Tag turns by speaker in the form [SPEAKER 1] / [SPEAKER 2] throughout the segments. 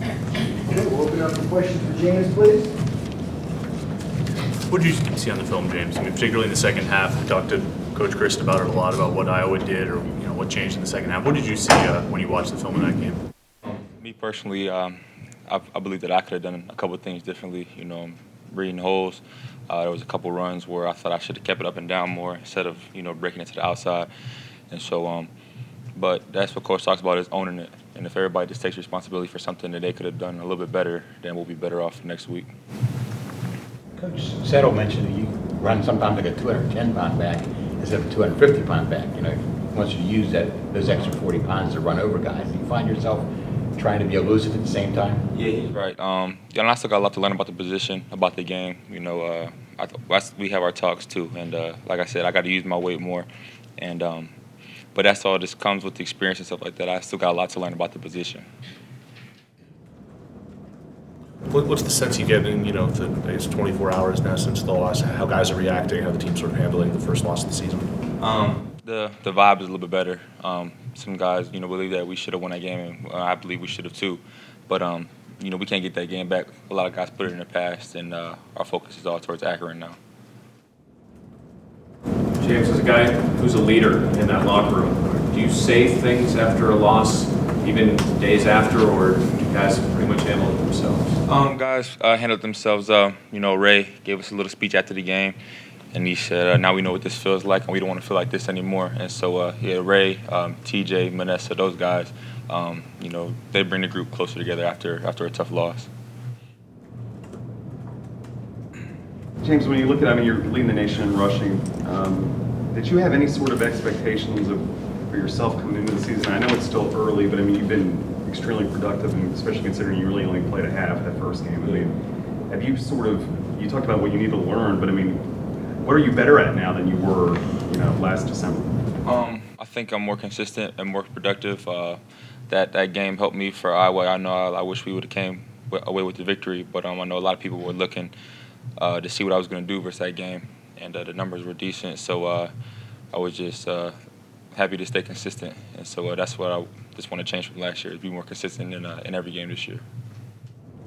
[SPEAKER 1] Okay, we'll open up for questions for James, please.
[SPEAKER 2] What did you see on the film, James? I mean, particularly in the second half, we talked to Coach Chris about it a lot, about what Iowa did or what changed in the second half. What did you see when you watched the film in that game?
[SPEAKER 3] Me personally, I believe that I could have done a couple of things differently. Reading holes. There was a couple runs where I thought I should have kept it up and down more instead of breaking it to the outside. And so, but that's what Coach talks about, is owning it. And if everybody just takes responsibility for something that they could have done a little bit better, then we'll be better off next week.
[SPEAKER 4] Coach Settle mentioned that you run sometimes like a 210-pound back instead of a 250-pound back. He wants you to use those extra 40 pounds to run over guys. Do you find yourself trying to be elusive at the same time?
[SPEAKER 3] Yeah, he's right. I still got a lot to learn about the position, about the game. We have our talks too, and like I said, I got to use my weight more, and but that's all just comes with the experience and stuff like that. I still got a lot to learn about the position.
[SPEAKER 2] What's the sense you get in, it's 24 hours now since the loss, how guys are reacting, how the team's sort of handling the first loss of the season?
[SPEAKER 3] The vibe is a little bit better. Some guys, believe that we should have won that game, and I believe we should have too. But, we can't get that game back. A lot of guys put it in the past, and our focus is all towards Akron now.
[SPEAKER 5] James, as a guy who's a leader in that locker room, do you say things after a loss, even days after, or do guys pretty much handle it themselves?
[SPEAKER 3] Guys handled themselves. Ray gave us a little speech after the game, and he said, now we know what this feels like, and we don't want to feel like this anymore. And so, Ray, TJ, Manessa, those guys, they bring the group closer together after a tough loss.
[SPEAKER 6] James, when you look at, you're leading the nation in rushing. Did you have any sort of expectations for yourself coming into the season? I know it's still early, but you've been extremely productive, and especially considering you really only played a half that first game. Have you you talked about what you need to learn, but what are you better at now than you were, last December?
[SPEAKER 3] I think I'm more consistent and more productive. That game helped me for Iowa. I wish we would have came away with the victory, but I know a lot of people were looking to see what I was going to do versus that game, and the numbers were decent. So I was just happy to stay consistent, and so that's what I just want to change from last year, is be more consistent in every game this year.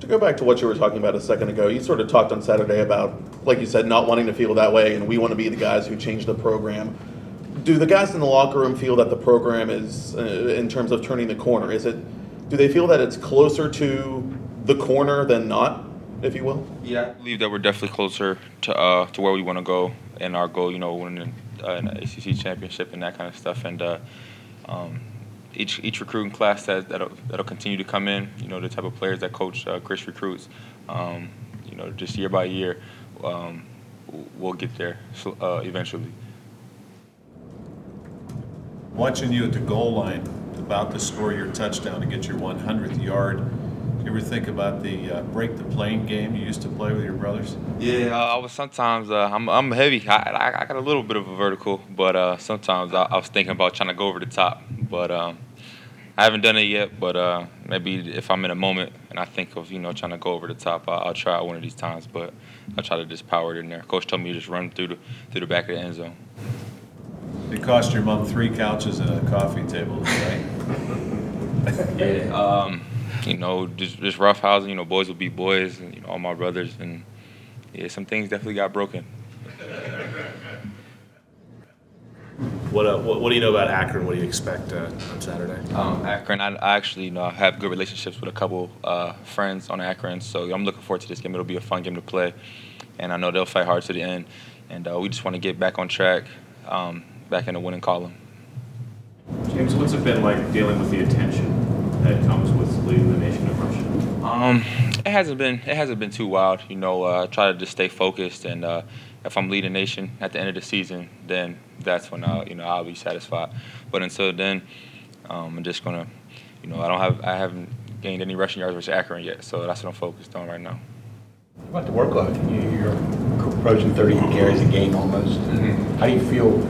[SPEAKER 7] To go back to what you were talking about a second ago, you sort of talked on Saturday about, like you said, not wanting to feel that way, and we want to be the guys who change the program. Do the guys in the locker room feel that the program is, in terms of turning the corner, do they feel that it's closer to the corner than not, if you will?
[SPEAKER 3] Yeah, I believe that we're definitely closer to where we want to go, and our goal, winning an ACC championship and that kind of stuff. And each recruiting class that'll continue to come in, the type of players that Coach Chris recruits, just year by year, we'll get there eventually.
[SPEAKER 8] Watching you at the goal line, about to score your touchdown to get your 100th yard, you ever think about the break the plane game you used to play with your brothers?
[SPEAKER 3] Yeah, I was sometimes. I'm heavy. I got a little bit of a vertical, but sometimes I was thinking about trying to go over the top. But I haven't done it yet. But maybe if I'm in a moment and I think of trying to go over the top, I'll try it one of these times. But I'll try to just power it in there. Coach told me to just run through the back of the end zone.
[SPEAKER 8] It cost your mom 3 couches and a coffee table, right?
[SPEAKER 3] Yeah. Just roughhousing. Boys will be boys, and all my brothers, and yeah, some things definitely got broken.
[SPEAKER 2] What do you know about Akron? What do you expect on Saturday?
[SPEAKER 3] Akron, I actually I have good relationships with a couple friends on Akron, so I'm looking forward to this game. It'll be a fun game to play, and I know they'll fight hard to the end, and we just want to get back on track, back in the winning column.
[SPEAKER 5] James, what's it been like dealing with the attention that comes with leading the nation in rushing?
[SPEAKER 3] It hasn't been too wild. I try to just stay focused, and if I'm leading the nation at the end of the season, then that's when I'll be satisfied. But until then, I'm just gonna, I haven't gained any rushing yards versus Akron yet, so that's what I'm focused on right now.
[SPEAKER 4] What about the workload? You're approaching 30 carries a game almost. Mm-hmm. How do you feel,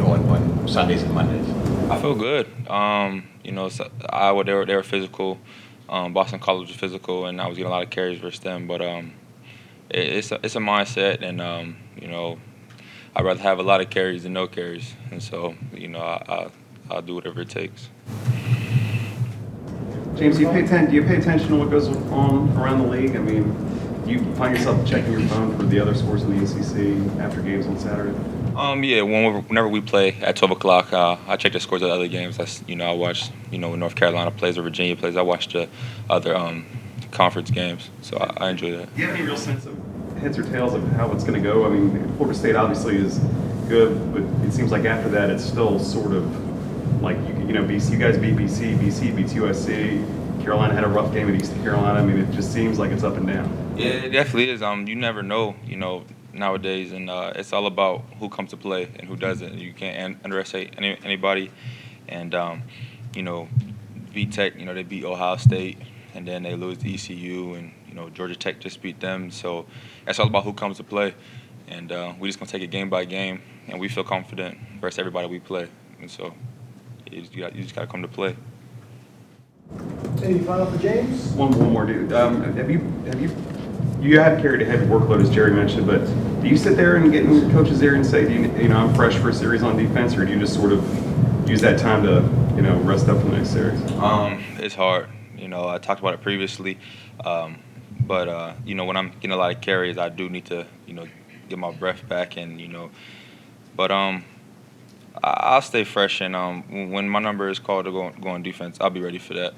[SPEAKER 4] on Sundays and Mondays?
[SPEAKER 3] I feel good. Iowa, they were physical. Boston College was physical, and I was getting a lot of carries versus them. But it's a mindset, and I'd rather have a lot of carries than no carries. And so I'll do whatever it takes.
[SPEAKER 6] James, do you pay attention to what goes on around the league? I mean, do you find yourself checking your phone for the other scores in the ACC after games on Saturday?
[SPEAKER 3] Yeah, whenever we play at 12 o'clock, I check the scores of the other games. That's, I watch, when North Carolina plays or Virginia plays, I watch the other conference games. So I enjoy that.
[SPEAKER 6] Do you have any real sense of heads or tails of how it's going to go? I mean, Florida State obviously is good, but it seems like after that it's still sort of like, BC, you guys beat BC beats USC. Carolina had a rough game at East Carolina. I mean, it just seems like it's up and down.
[SPEAKER 3] Yeah, it definitely is. You never know, nowadays, and it's all about who comes to play and who doesn't. You can't underestimate anybody. And VTech, they beat Ohio State, and then they lose to ECU, and Georgia Tech just beat them. So that's all about who comes to play, and we just gonna take it game by game, and we feel confident versus everybody we play. And so you just gotta come to play.
[SPEAKER 1] Any final for James?
[SPEAKER 6] One more, dude. You have carried a heavy workload, as Jerry mentioned, but do you sit there and get in coaches there and say, I'm fresh for a series on defense, or do you just sort of use that time to, rest up for the next series?
[SPEAKER 3] It's hard. I talked about it previously, but when I'm getting a lot of carries, I do need to, get my breath back, and but I'll stay fresh, and when my number is called to go on defense, I'll be ready for that.